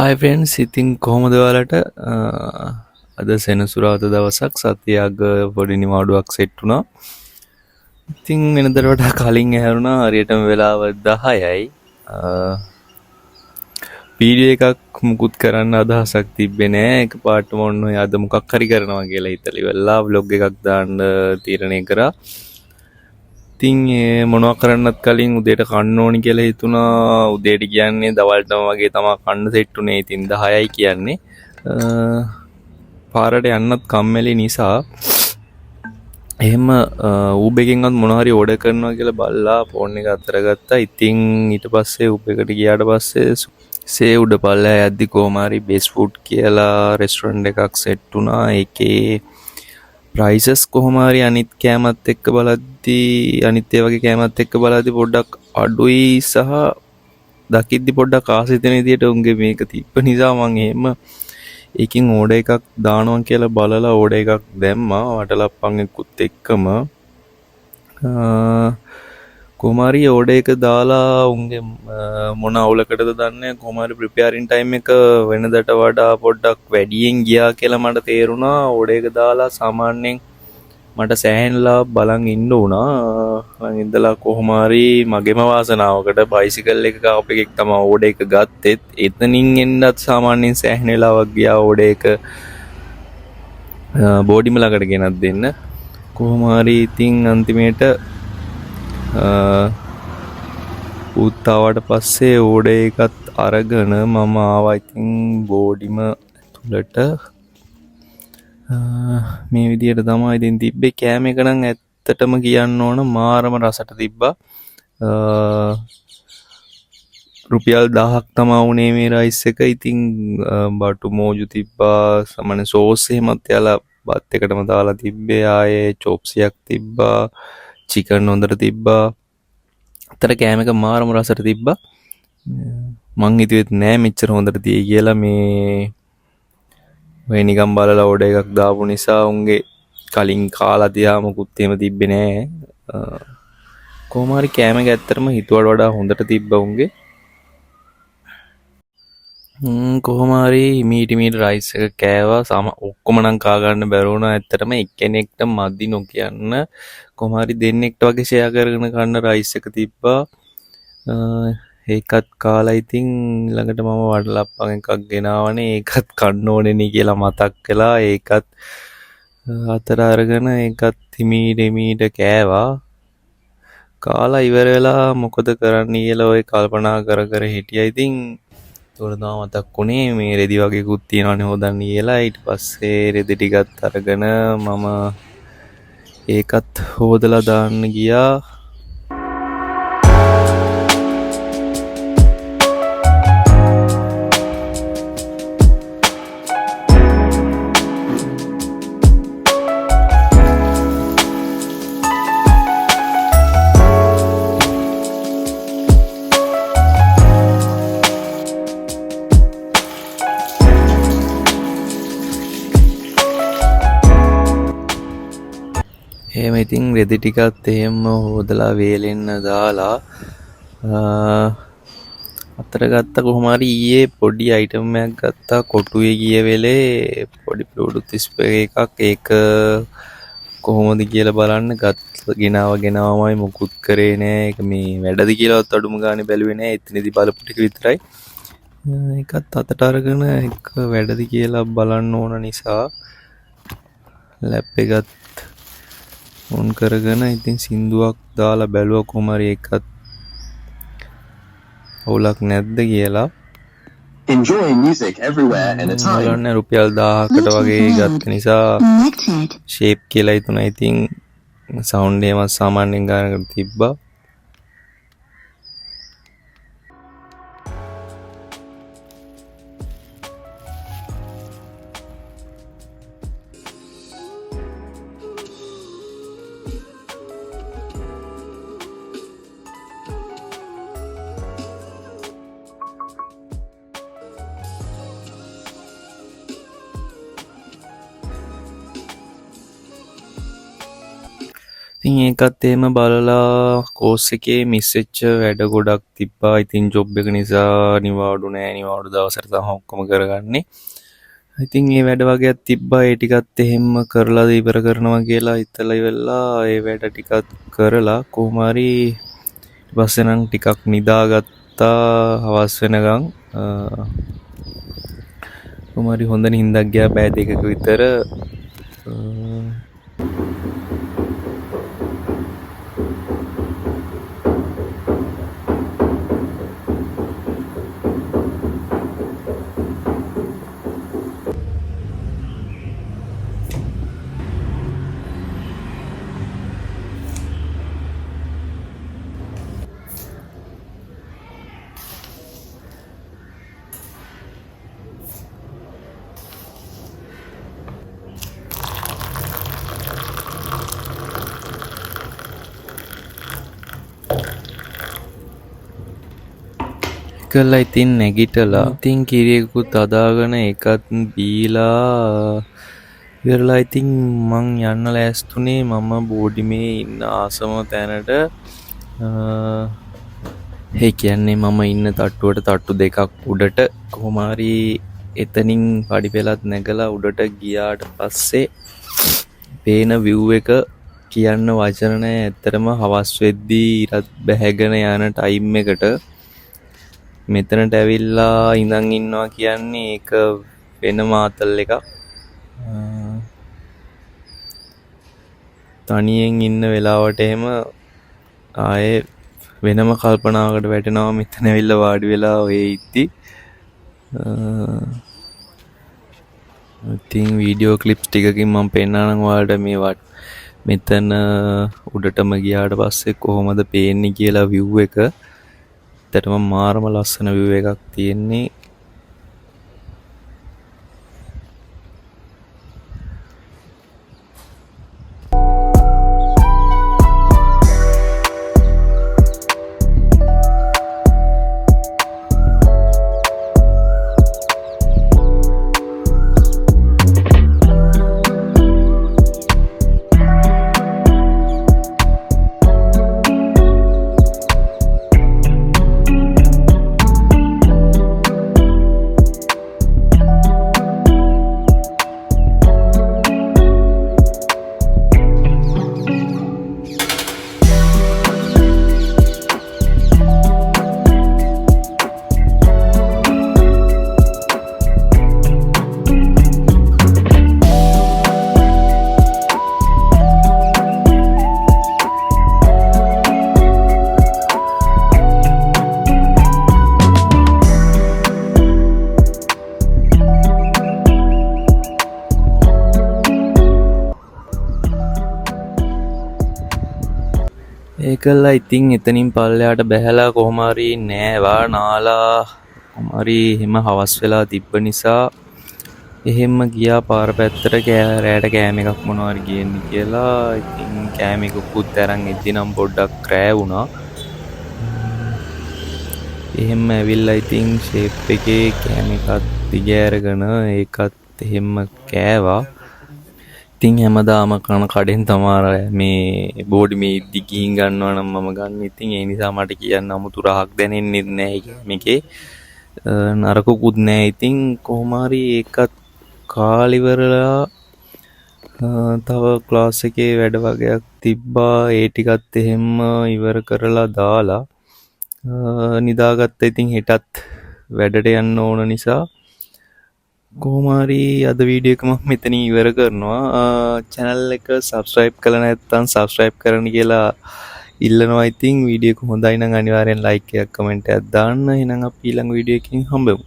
හයි friends, ඉතින් කොහොමද ඔයාලට අද සෙනසුරාදා දවසක් සතියක් පොඩි නිවාඩුවක් සෙට් වුණා. ඉතින් වෙනදට වඩා කලින් ඇහැරුණා හරියටම වෙලාව 10යි. වීඩියෝ එකක් මුකුත් කරන්න අදහසක් තිබ්බේ නෑ. එකපාරටම ඔන්න ඔය අද මොකක් හරි කරනවා කියලා හිතලා ඉවරලා vlog එකක් දාන්න තීරණය කරා. ඉතින් මොනවා කරන්නත් කලින් උදේට කන්න ඕනි කියලා හිතුණා. උදේට කියන්නේ දවල්ටම වගේ තමයි කන්න සෙට් උනේ. ඉතින් 10යි කියන්නේ. පාරට යන්නත් කම්මැලි නිසා එහෙම Uber එකෙන්වත් මොනවා හරි ඕඩර් කරනවා කියලා බලලා ෆෝන් එක අතර ගත්තා. ඉතින් ඊට පස්සේ Uber එකට ගියාට පස්සේ සේ උඩ පල්ලෙහා යද්දි කොහම හරි බෙස් ෆුඩ් කියලා රෙස්ටොරන්ට් එකක් සෙට් වුණා. ඒකේ ප්‍රයිසස් කොහොම හරි අනිත් කෑමත් එක්ක බලද්දී අනිත් ඒ වගේ කෑමත් එක්ක බලද්දී පොඩ්ඩක් අඩුයි සහ දකිද්දි පොඩ්ඩක් ආසිතන විදියට උන්ගේ මේක තිබ්බ නිසා මම එහෙම ඒකින් ඕඩර් එකක් දානවා කියලා බලලා ඕඩර් එකක් දැම්මා වටලප්පන් එක්කුත් එක්කම. කොහොම හරි ඕඩර් එක දාලා උන්ගේ මොන අවුලකටද දන්නේ කොහොම හරි ප්‍රිපෙයාරින් ටයිම් එක වෙනදට වඩා පොඩ්ඩක් වැඩියෙන් ගියා කියලා මට තේරුණා. ඕඩර් එක දාලා සාමාන්‍යයෙන් මට සෑහෙනලා බලන් ඉන්න වුණා. මම ඉඳලා කොහොම හරි මගේම වාසනාවකට බයිසිකල් එක කාප් එකක් තමයි ඕඩර් එක ගත්තෙත්. එතනින් එන්නත් සාමාන්‍යයෙන් සෑහෙන වෙලාවක් ගියා ඕඩර් එක බෝඩිම ළඟට ගෙනත් දෙන්න. කොහොම හරි ඉතින් අන්තිමේට උත්තාවට පස්සේ ඕඩර් එකත් අරගෙන මම ආවා ඉතින් බෝඩිම තුලට. මේ විදියට තමයි ඉතින් තිබ්බේ. කෑම එක නම් ඇත්තටම කියන්න ඕන මාරම රසට තිබ්බා. රුපියල් 1000ක් තමයි උනේ මේ රයිස් එක. ඉතින් බටු මෝජු තිබ්බා, සමන සෝස් එහෙමත් යාලා බත් එකටම දාලා තිබ්බේ. ආයේ චොප්සියක් තිබ්බා, චිකන් හොඳට තිබ්බා. අතර කෑම එක මාරම රසට තිබ්බා. මං හිතුවෙත් නෑ මෙච්චර හොඳට තියෙයි කියලා. මේ ඔය නිකන් බලලා ඕඩර් එකක් දාපු නිසා උන්ගේ කලින් කාලා තියා මොකුත් එහෙම තිබ්බේ නෑ. කොහොම හරි කෑම එක ඇත්තටම හිතුවට වඩා හොඳට තිබ්බා උන්ගේ. කොහොම හරි මීට රයිස් එක කෑවා. ඔක්කොම නම් කා ගන්න බැරි වුණා. ඇත්තටම එක්කෙනෙක්ට මදි නොකියන්න කොහොම හරි දෙන්නෙක්ට වගේ ෂෙයා කරගෙන කන්න රයිස් එක තිබ්බා. ඒකත් කාලා ඉතින් ළඟට මම වඩලප්පන් එකක් ගෙනාවනේ. ඒකත් කන්න ඕනේ නේ කියලා මතක් කළා. ඒකත් අතර අරගෙන ඒකත් හිමීට කෑවා. කාලා ඉවර වෙලා මොකද කරන්න කියලා ඔය කල්පනා කර හිටියා. ඉතින් තොරදා මතක් වුණේ මේ රෙදි වගේකුත් තියෙනවනේ හොදන්න කියලා. ඊට පස්සේ රෙදි ටිකත් අරගෙන මම ඒකත් හොදලා දාන්න ගියා. එහෙම ඉතින් රෙදි ටිකත් එහෙම හොදලා වේලෙන්න දාලා අතර ගත්ත. කොහොම හරි ඊයේ පොඩි අයිටම් එකක් ගත්තා. කොටුවේ ගිය වෙලේ පොඩි බ්ලූටූත් ස්පීකර් එකක්. ඒක කොහොමද කියලා බලන්න ගෙනාවමයි මුකුත් කරේ නෑ. ඒක මේ වැඩද කියලාවත් අඩුම ගානේ බැලුවේ නෑ. එතනදී බලපු ටික විතරයි. ඒකත් අතට අරගෙන එක වැඩද කියලා බලන්න ඕන නිසා ලැප් එකත් ඔන් කරගෙන ඉතින් සින්දුවක් දාලා බැලුවා කොහොම හරි එකත් අවුලක් නැද්ද කියලා. Enjoy music everywhere anytime. බලන්න රුපියල් 1000කට වගේ ගත්ත නිසා ෂේප් කියලා හිතුණා. ඉතින් සවුන්ඩ් එකම සාමාන්‍යයෙන් ගානකට තිබ්බා. ඉතින් ඒකත් එහෙම බලලා කෝස් එකේ මිස් වෙච්ච වැඩ ගොඩක් තිබ්බා. ඉතින් ජොබ් එක නිසා නිවාඩු නෑ. නිවාඩු දවසට තමයි ඔක්කොම කරගන්නේ. ඉතින් ඒ වැඩ වගේක් තිබ්බා. ඒ ටිකත් එහෙම කරලා ඉවර කරනවා කියලා හිතලා ඉවරලා ඒ වැඩ ටිකත් කරලා කොහොම හරි ඊට පස්සේ නම් ටිකක් නිදාගත්තා හවස් වෙනකන්. කොහොම හරි හොඳ නිින්දක් ගියා පැය දෙකක විතර. කළා ඉතින් නැගිටලා ඉතින් කිරියකුත් අදාගෙන ඒකත් බීලා ඉවරලා ඉතින් මං යන්න ලෑස්තුනේ මම බෝඩිමේ ඉන්න ආසම තැනට. ඒ කියන්නේ මම ඉන්න තට්ටුවට තට්ටු දෙකක් උඩට කොහොම හරි එතනින් පඩි පෙළත් නැගලා උඩට ගියාට පස්සේ පේන view එක කියන්න වචන නැහැ. ඇත්තටම හවස් වෙද්දී ඉරත් බැහැගෙන යන ටයිම් එකට මෙතනට ඇවිල්ලා ඉඳන් ඉන්නවා කියන්නේ ඒක වෙනම ආතල් එකක්. තනියෙන් ඉන්න වෙලාවට එහෙම ආයේ වෙනම කල්පනාවකට වැටෙනවා මෙතන ඇවිල්ලා වාඩි වෙලා ඔය ඉද්දි. ඉතින් වීඩියෝ ක්ලිප්ස් ටිකකින් මම පෙන්නන්නම් ඔයාලට මේ මෙතන උඩටම ගියාට පස්සේ කොහොමද පේන්නේ කියලා view එක. ඇත්තටම මාරම ලස්සන view එකක් තියෙන්නේ. ඒකලා ඉතින් එතනින් පල්ලෙහාට බැහැලා කොහොම හරි නෑවා නාලා කොහොම හරි එහෙම හවස් වෙලා තිබ්බ නිසා එහෙම ගියා පාර පැත්තට රෑට කෑම එකක් මොනවා හරි ගේන්න කියලා. ඉතින් කෑම එකකුත් අරන් එද්දි නම් පොඩ්ඩක් රෑ වුණා. එහෙම ඇවිල්ලා ඉතින් ෂේප් එකේ කෑම එකත් දිගෑරගෙන ඒකත් එහෙම කෑවා. ඉතින් හැමදාම කන කඩෙන් තමයි මේ බෝඩි මේ දිගින් ගන්නවා නම් මම ගන්න. ඉතින් ඒ නිසා මට කියන්න 아무තු රහක් දැනෙන්නේ නැහැ මේකේ. නරකුකුත් නැහැ. ඉතින් කොහොම හරි ඒකත් කාලිවරලා තව ක්ලාස් එකේ වැඩ වගේක් තිබ්බා. ඒ ටිකත් එහෙම ඉවර කරලා දාලා නිදාගත්තා. ඉතින් හෙටත් වැඩට යන්න ඕන නිසා කොහොම හරි අද වීඩියෝ එක මම මෙතනින් ඉවර කරනවා. channel එක subscribe කරලා නැත්නම් subscribe කරන්න කියලා ඉල්ලනවා. ඉතින් වීඩියෝ එක හොඳයි නම් අනිවාර්යෙන් like එකක් comment එකක් දාන්න. එහෙනම් අපි ඊළඟ වීඩියෝ එකකින් හම්බෙමු.